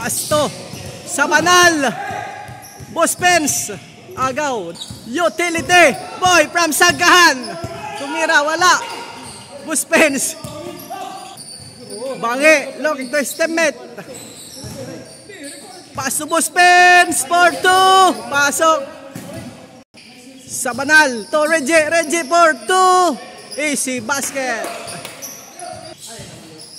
Pasto. Sa banal. Boss Pence. Agaw. Utility. Boy from Sagahan. Tumira. Wala. Boss Pence. Bangi. Long to estimate. Paso Boss Pence. 4-2. Pasok. Sa banal. To Reggie. 4-2. Easy basket.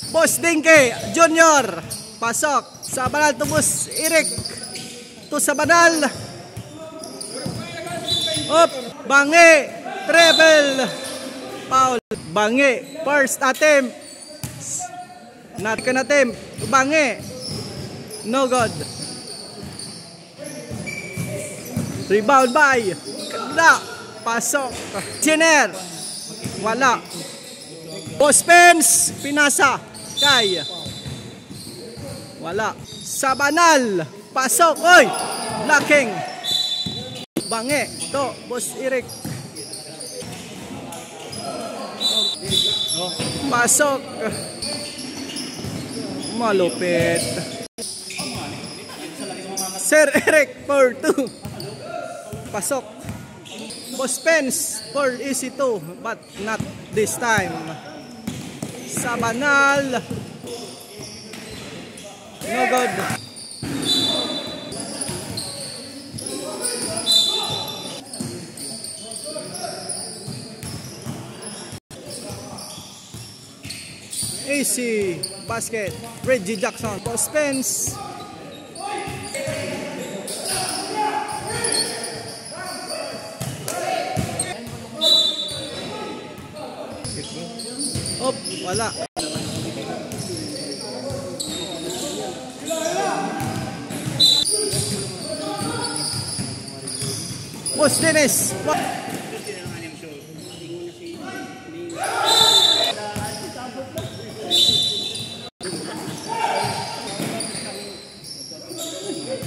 Boss Dinky Junior. Pasok. Sa banal to Boss Eric. To sa banal. Up. Bangi. Treble. Foul. Bangi. First attempt. Second attempt. Bangi. No good. Rebound by. Kanda. Pasok. Jenner. Wala. Boss Pence. Pinasa. Kay. Wala. Sa banal. Pasok. Oy. Blocking. Bangi. To. Boss Eric. Pasok. Malupit. Sir Eric 4-2. Pasok. Boss Pence for easy 2 but not this time. Sa banal. No good. Easy basket. Reggie Jackson. Boss Pence. Op, wala. Boss Dennis.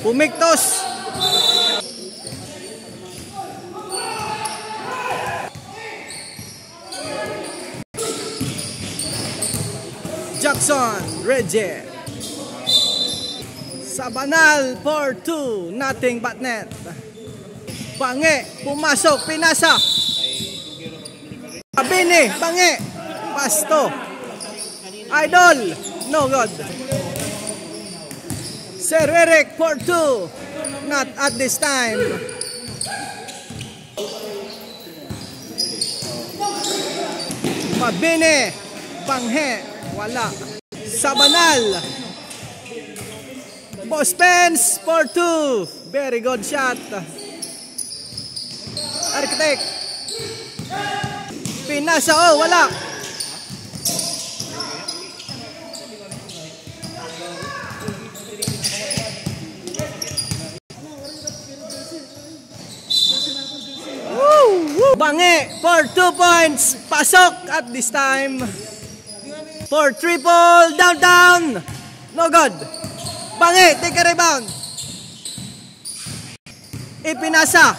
Pumiktos. Jackson, Reggie. Sa banal, 4-2, nothing but net. Bangi, pumasok, pinasa. Abini, Bangi. Pasto. Idol, no good. Sir Eric, 4-2, not at this time. Mabini, Banghe, wala. Sa banal. Boss Pence, 4-2. Very good shot. Architect. Pinasa, oh, wala. Bangi for 2 points. Pasok at this time. For triple. Down. No good. Bangi, take a rebound. Ipinasa.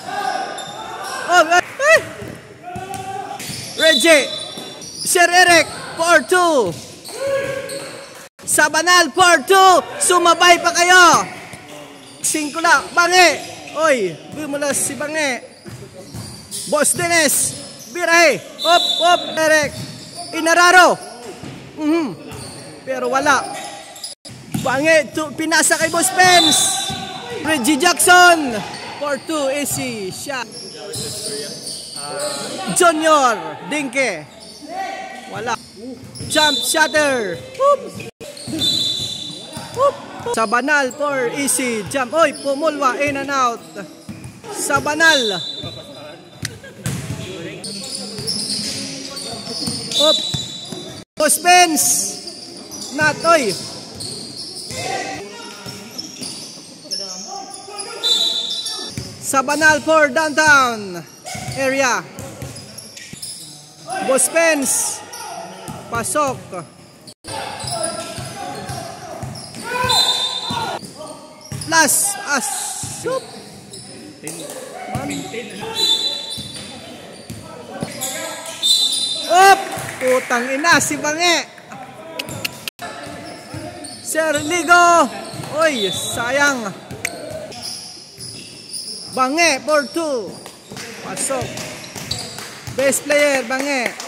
Oh, Reggie. Sir Eric, 4-2. Sa banal, 4-2. Sumabay pa kayo. 5 na. Bangi. Oy, bumulas si Bangi. Boss Dennis, Biray, op, Eric, Inararo. Pero wala. Bangi, pinasa kay Boss Pence. Reggie Jackson, 4-2, easy shot. Junior, Dinky. Wala. Jump shatter. Sa banal, 4, easy jump. Oy, pumulwa, in and out. Sa banal. Op. Boss Pence. Natoy. Sa banal for downtown area. Boss Pence. Pasok. Plus. Asup. Op. Putang ina si Bangi. Sir Ligo. Oy, sayang. Bange for 2. Pasok. Best player, Bange.